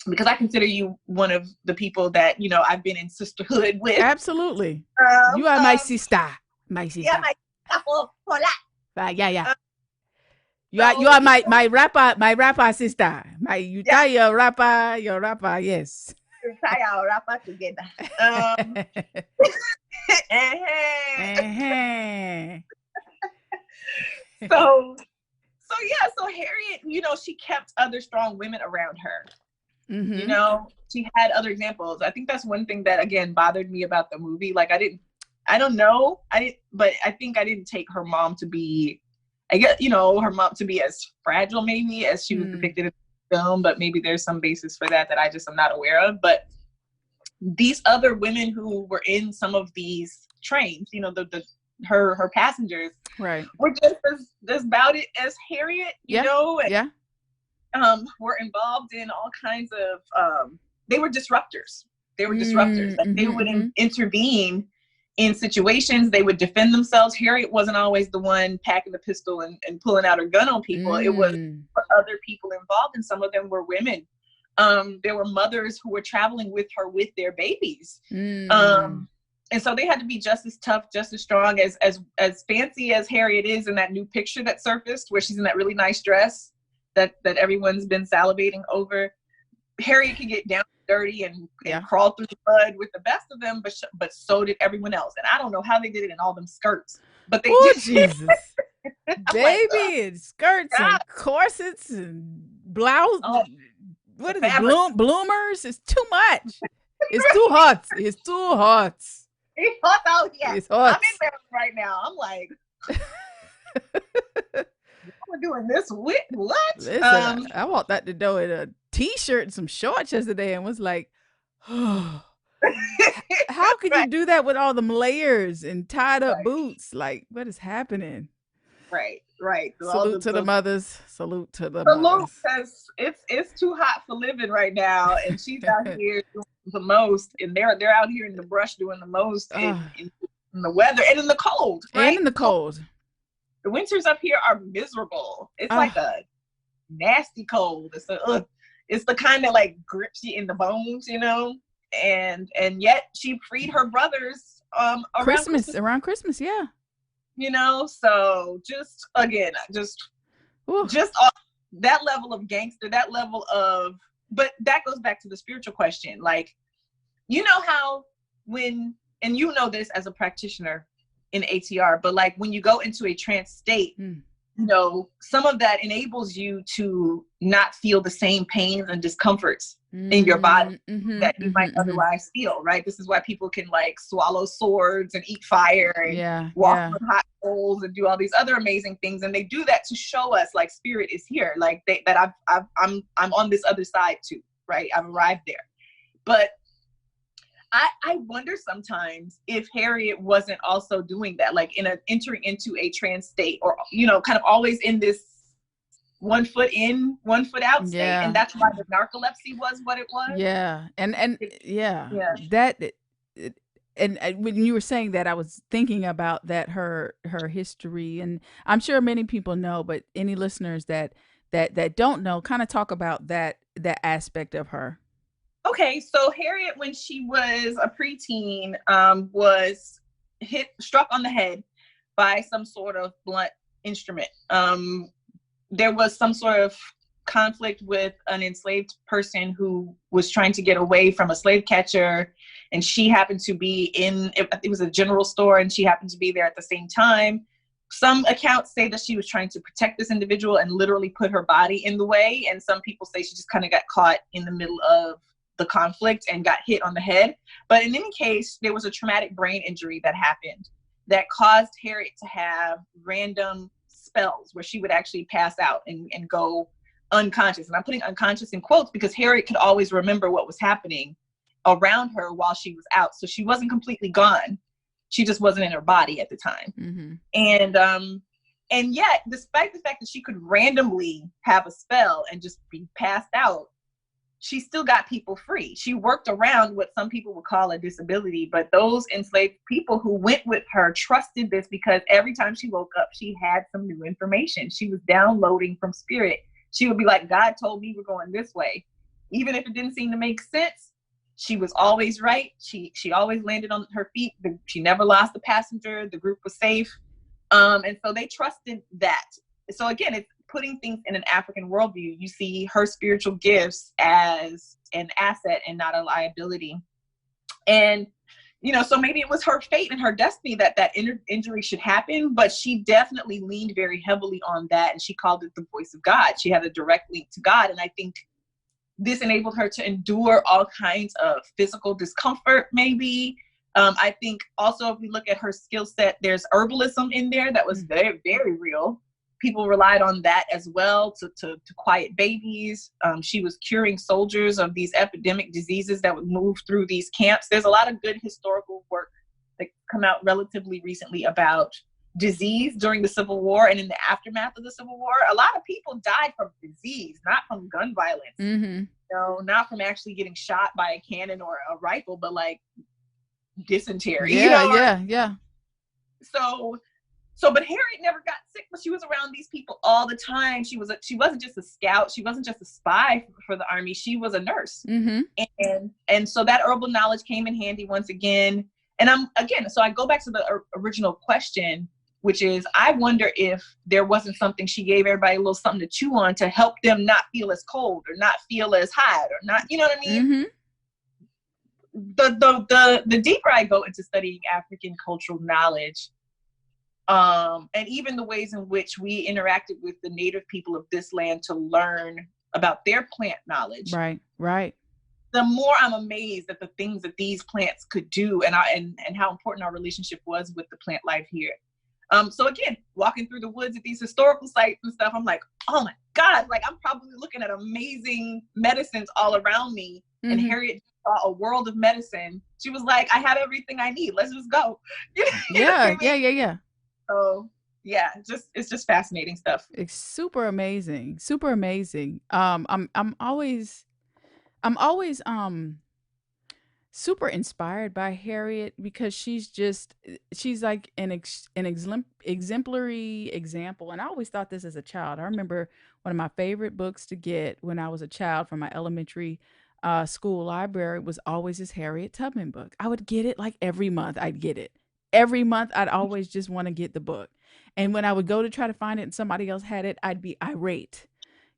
Because I consider you one of the people that, you know, I've been in sisterhood with. Absolutely. You are my sista. My sista. Yeah, yeah. You are my rapper sister. Your rapper, yes. Your rapper together. So Harriet, you know, she kept other strong women around her. Mm-hmm. You know, she had other examples. I think that's one thing that again bothered me about the movie. Like I think I didn't take her mom to be, I guess, you know, her mom to be as fragile maybe as she was depicted in the film, but maybe there's some basis for that I just am not aware of. But these other women who were in some of these trains, you know, her passengers, right, were just as about it as Harriet, you know, and, were involved in all kinds of, they were disruptors. Like they would intervene in situations. They would defend themselves. Harriet wasn't always the one packing the pistol and pulling out her gun on people. It was for other people involved, and some of them were women. There were mothers who were traveling with her with their babies. And so they had to be just as tough, just as strong, as fancy as Harriet is in that new picture that surfaced where she's in that really nice dress that everyone's been salivating over. Harriet could get down dirty and crawl through the mud with the best of them, but so did everyone else. And I don't know how they did it in all them skirts, but they did. Jesus. Baby, and skirts and corsets and blouse. What is it? Bloomers? It's too much. It's too hot. It's too hot. It's hot out here. It's hot. I'm in Maryland right now. I'm like, we're doing this with what? Listen, I walked out the door in a t-shirt and some shorts yesterday and was like, oh, how could you do that with all them layers and tied up boots? Like, what is happening? Right. Salute to the mothers. Salute to the mothers. Salute, because it's too hot for living right now, and she's out here doing the most, and they're out here in the brush doing the most in the weather and in the cold. Right? And in the cold. The winters up here are miserable. It's like a nasty cold. It's the kind that like grips you in the bones, you know. And yet she freed her brothers around Christmas, yeah. You know, so just again, just that level of gangster, that level of, but that goes back to the spiritual question. Like, you know how when, and you know this as a practitioner in ATR, but like when you go into a trance state, you know, some of that enables you to not feel the same pains and discomforts in your body that you might otherwise feel, right? This is why people can like swallow swords and eat fire and walk on hot coals and do all these other amazing things. And they do that to show us like spirit is here, like I'm on this other side too, right? I've arrived there. But I wonder sometimes if Harriet wasn't also doing that, like entering into a trance state, or, you know, kind of always in this 1 foot in, 1 foot out state. And that's why the narcolepsy was what it was. Yeah. And when you were saying that, I was thinking about that, her history, and I'm sure many people know, but any listeners that don't know, kind of talk about that aspect of her. Okay, so Harriet, when she was a preteen, was struck on the head by some sort of blunt instrument. There was some sort of conflict with an enslaved person who was trying to get away from a slave catcher, and she happened to be it was a general store, and she happened to be there at the same time. Some accounts say that she was trying to protect this individual and literally put her body in the way, and some people say she just kind of got caught in the middle of the conflict and got hit on the head. But in any case, there was a traumatic brain injury that happened that caused Harriet to have random spells where she would actually pass out and go unconscious. And I'm putting unconscious in quotes because Harriet could always remember what was happening around her while she was out. So she wasn't completely gone. She just wasn't in her body at the time. And yet, despite the fact that she could randomly have a spell and just be passed out, she still got people free. She worked around what some people would call a disability, but those enslaved people who went with her trusted this because every time she woke up, she had some new information. She was downloading from spirit. She would be like, God told me we're going this way. Even if it didn't seem to make sense, she was always right. She always landed on her feet. She never lost a passenger. The group was safe. And so they trusted that. So again, it's putting things in an African worldview. You see her spiritual gifts as an asset and not a liability. And, you know, so maybe it was her fate and her destiny that injury should happen, but she definitely leaned very heavily on that. And she called it the voice of God. She had a direct link to God. And I think this enabled her to endure all kinds of physical discomfort, maybe. I think also if we look at her skill set, there's herbalism in there that was very, very real. People relied on that as well to quiet babies. She was curing soldiers of these epidemic diseases that would move through these camps. There's a lot of good historical work that come out relatively recently about disease during the Civil War and in the aftermath of the Civil War. A lot of people died from disease, not from gun violence. You know, not from actually getting shot by a cannon or a rifle, but like dysentery. So, but Harriet never got sick, but she was around these people all the time. She wasn't just a scout. She wasn't just a spy for the army. She was a nurse. And so that herbal knowledge came in handy once again. And so I go back to the original question, which is, I wonder if there wasn't something she gave everybody a little something to chew on to help them not feel as cold or not feel as hot or not, you know what I mean? The deeper I go into studying African cultural knowledge, and even the ways in which we interacted with the native people of this land to learn about their plant knowledge. Right. the more I'm amazed at the things that these plants could do, and how important our relationship was with the plant life here. So again, walking through the woods at these historical sites and stuff, I'm like, oh my God, like I'm probably looking at amazing medicines all around me. And Harriet saw a world of medicine. She was like, I have everything I need. Let's just go. Yeah. So yeah, it's just fascinating stuff. It's super amazing. Super amazing. I'm always super inspired by Harriet because she's like an exemplary example. And I always thought this as a child. I remember one of my favorite books to get when I was a child from my elementary school library was always this Harriet Tubman book. I would get it like every month. I'd get it every month. I'd always just want to get the book. And when I would go to try to find it and somebody else had it, I'd be irate,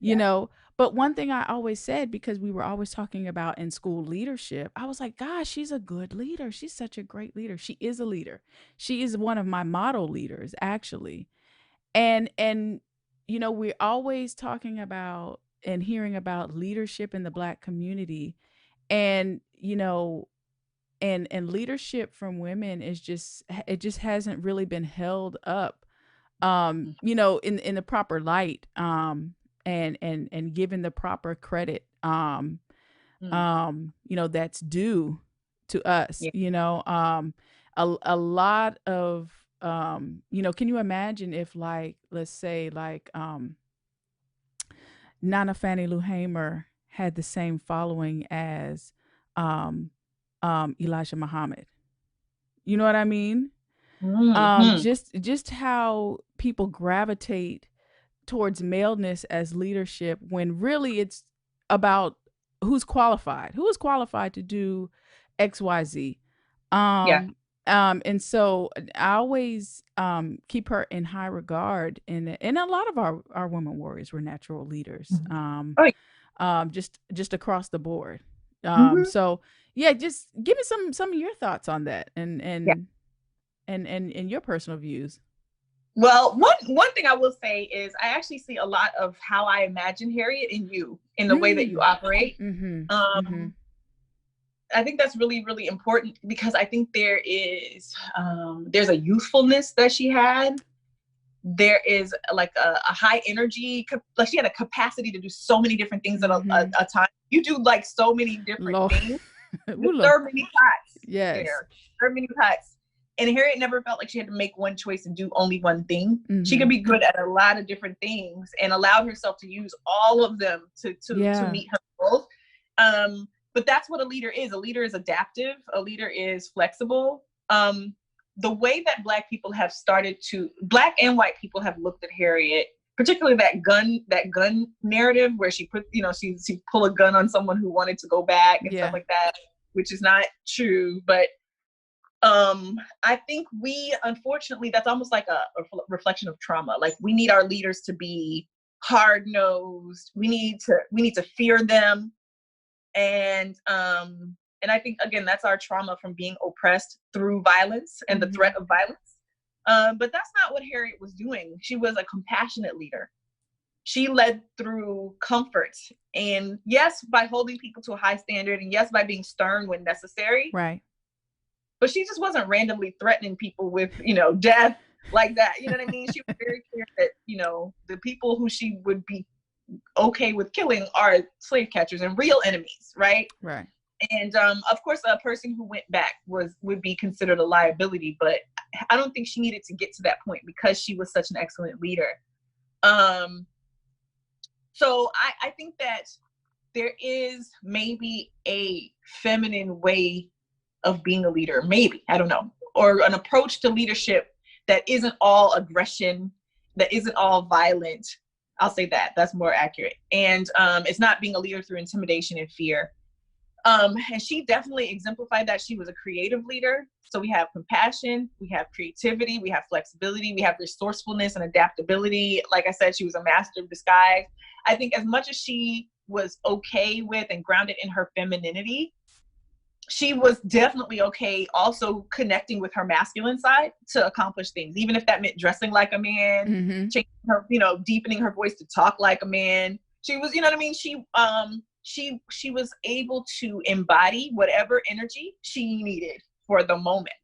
you know. But one thing I always said, because we were always talking about in school leadership, I was like, gosh, she's a good leader. She's such a great leader. She is a leader. She is one of my model leaders, actually. And you know, we're always talking about and hearing about leadership in the Black community. And, you know, and leadership from women is just, it just hasn't really been held up, you know, in the proper light. And given the proper credit, you know, that's due to us, you know, a lot of, you know, can you imagine if like, let's say like, Nana Fannie Lou Hamer had the same following as, Elijah Muhammad, you know what I mean? Just how people gravitate towards maleness as leadership when really it's about who's qualified to do XYZ. And so I always keep her in high regard, and a lot of our women warriors were natural leaders, just across the board. So yeah, just give me some of your thoughts on that and your personal views. Well, one thing I will say is I actually see a lot of how I imagine Harriet in you, in the way that you operate. I think that's really, really important because I think there's a youthfulness that she had. There is like a high energy, like she had a capacity to do so many different things at a time. You do like so many different things. So many pots. Yes. So many pots. And Harriet never felt like she had to make one choice and do only one thing. She could be good at a lot of different things and allowed herself to use all of them to meet her goals. But that's what a leader is. A leader is adaptive. A leader is flexible. The way that Black and white people have looked at Harriet, particularly that gun narrative where she put, you know, she pull a gun on someone who wanted to go back and stuff like that, which is not true. But I think unfortunately, that's almost like a reflection of trauma. Like we need our leaders to be hard-nosed. We need to fear them. And I think, again, that's our trauma from being oppressed through violence and the threat of violence. But that's not what Harriet was doing. She was a compassionate leader. She led through comfort. And yes, by holding people to a high standard, and yes, by being stern when necessary. Right. But she just wasn't randomly threatening people with, you know, death like that. You know what I mean? She was very clear that, you know, the people who she would be okay with killing are slave catchers and real enemies, right? Right. And of course, a person who went back would be considered a liability, but I don't think she needed to get to that point because she was such an excellent leader. So I think that there is maybe a feminine way of being a leader, maybe, I don't know, or an approach to leadership that isn't all aggression, that isn't all violent. I'll say that's more accurate. And it's not being a leader through intimidation and fear. And she definitely exemplified that. She was a creative leader. So we have compassion, we have creativity, we have flexibility, we have resourcefulness and adaptability. Like I said, she was a master of disguise. I think as much as she was okay with and grounded in her femininity, she was definitely okay also connecting with her masculine side to accomplish things, even if that meant dressing like a man, changing her, you know, deepening her voice to talk like a man. She was, you know what I mean? she was able to embody whatever energy she needed for the moment.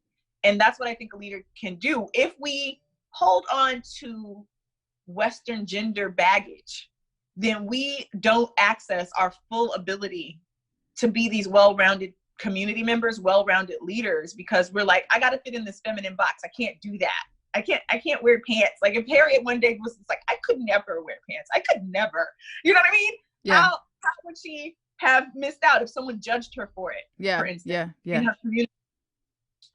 And that's what I think a leader can do. If we hold on to Western gender baggage, then we don't access our full ability to be these well-rounded community members, well-rounded leaders, because we're like, I got to fit in this feminine box. I can't do that. I can't wear pants. Like if Harriet one day was like, I could never wear pants. I could never, you know what I mean? Yeah. How would she have missed out if someone judged her for it? Yeah. For instance, Yeah. in her community.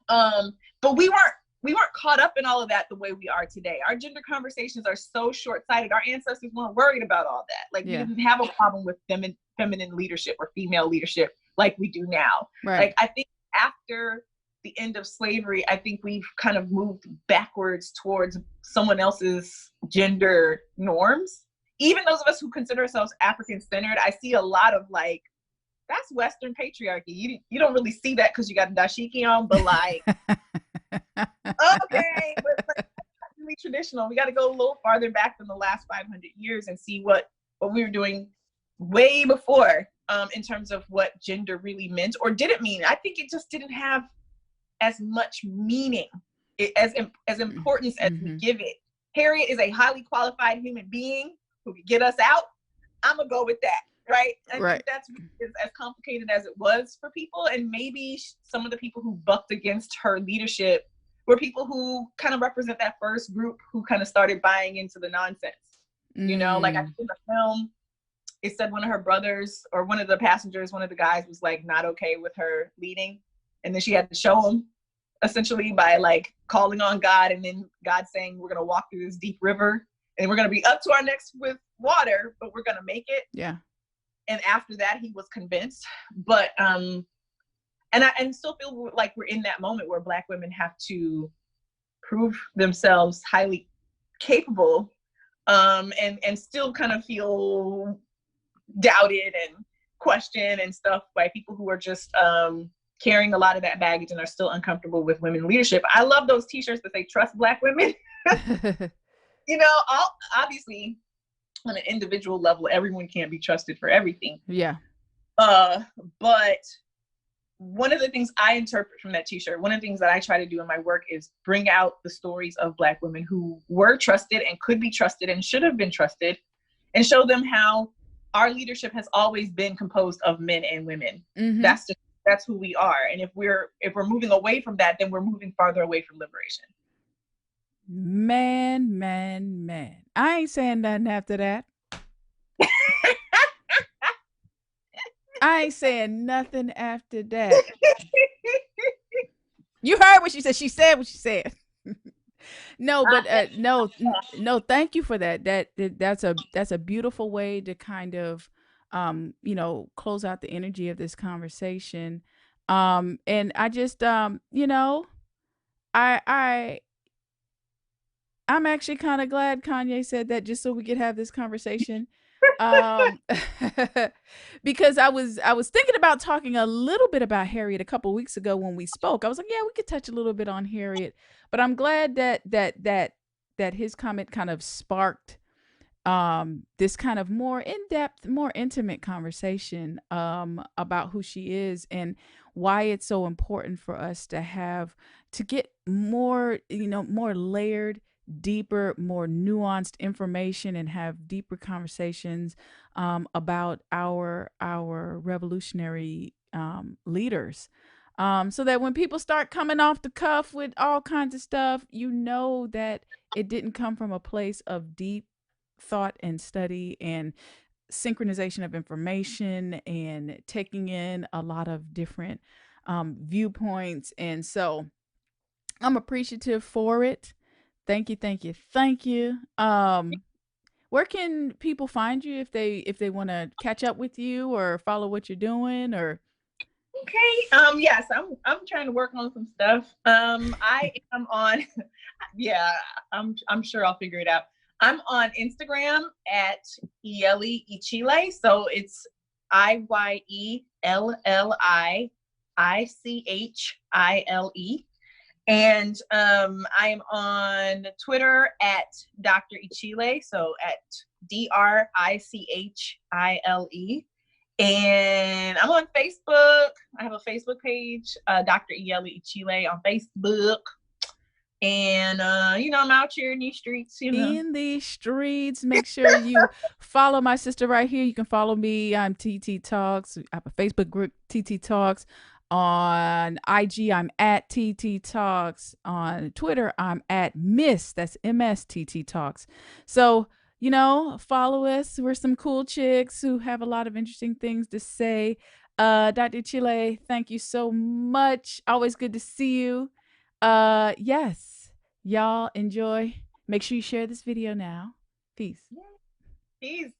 But we weren't caught up in all of that the way we are today. Our gender conversations are so short-sighted. Our ancestors weren't worried about all that. Like we didn't have a problem with feminine leadership or female leadership like we do now. Right. Like I think after the end of slavery, I think we've kind of moved backwards towards someone else's gender norms. Even those of us who consider ourselves African-centered, I see a lot of like, that's Western patriarchy. You don't really see that because you got a dashiki on, but like, okay, but like, that's really traditional. We got to go a little farther back than the last 500 years and see what we were doing way before in terms of what gender really meant or didn't mean. I think it just didn't have as much meaning, as importance as we give it. Harriet is a highly qualified human being who could get us out. I'm gonna go with that, right? I think that's as complicated as it was for people, and maybe some of the people who bucked against her leadership were people who kind of represent that first group who kind of started buying into the nonsense. You know, like I think in the film, it said one of her brothers or one of the passengers, one of the guys was like not okay with her leading. And then she had to show him essentially by like calling on God, and then God saying, we're going to walk through this deep river and we're going to be up to our necks with water, but we're going to make it. Yeah. And after that, he was convinced. But, and I still feel like we're in that moment where Black women have to prove themselves highly capable, and still kind of feel doubted and questioned and stuff by people who are just, carrying a lot of that baggage and are still uncomfortable with women leadership. I love those t-shirts that say trust Black women. You know, obviously on an individual level, everyone can't be trusted for everything. Yeah. But one of the things I interpret from that t-shirt, one of the things that I try to do in my work is bring out the stories of Black women who were trusted and could be trusted and should have been trusted, and show them how our leadership has always been composed of men and women. That's who we are. And if we're moving away from that, then we're moving farther away from liberation. Man. I ain't saying nothing after that. I ain't saying nothing after that. You heard what she said. She said what she said. No, but no. Thank you for that. That's a beautiful way to kind of close out the energy of this conversation. And I just I'm actually kind of glad Kanye said that, just so we could have this conversation. Because I was thinking about talking a little bit about Harriet a couple weeks ago when we spoke. I was like, yeah, we could touch a little bit on Harriet, but I'm glad that his comment kind of sparked this kind of more in-depth, more intimate conversation about who she is and why it's so important for us to get more, more layered, deeper, more nuanced information and have deeper conversations about our revolutionary leaders. So that when people start coming off the cuff with all kinds of stuff, that it didn't come from a place of deep thought and study and synchronization of information and taking in a lot of different viewpoints. And so I'm appreciative for it. Thank you. Where can people find you if they want to catch up with you or follow what you're doing? Or okay, yes, I'm trying to work on some stuff. I am on I'm sure I'll figure it out. I'm on Instagram at Iyelli Ichile. So it's IYELLIICHILE. And I am on Twitter at Dr. Ichile. So at DRICHILE. And I'm on Facebook. I have a Facebook page, Dr. Iyelli Ichile on Facebook. And I'm out here in these streets, In these streets. Make sure you follow my sister right here. You can follow me. I'm TiTi Talks. I have a Facebook group, TiTi Talks. On IG, I'm at TiTi Talks. On Twitter, I'm at Miss. That's MSTT Talks. So, follow us. We're some cool chicks who have a lot of interesting things to say. Dr. Ichile, thank you so much. Always good to see you. Yes, y'all enjoy. Make sure you share this video now. Peace. Peace.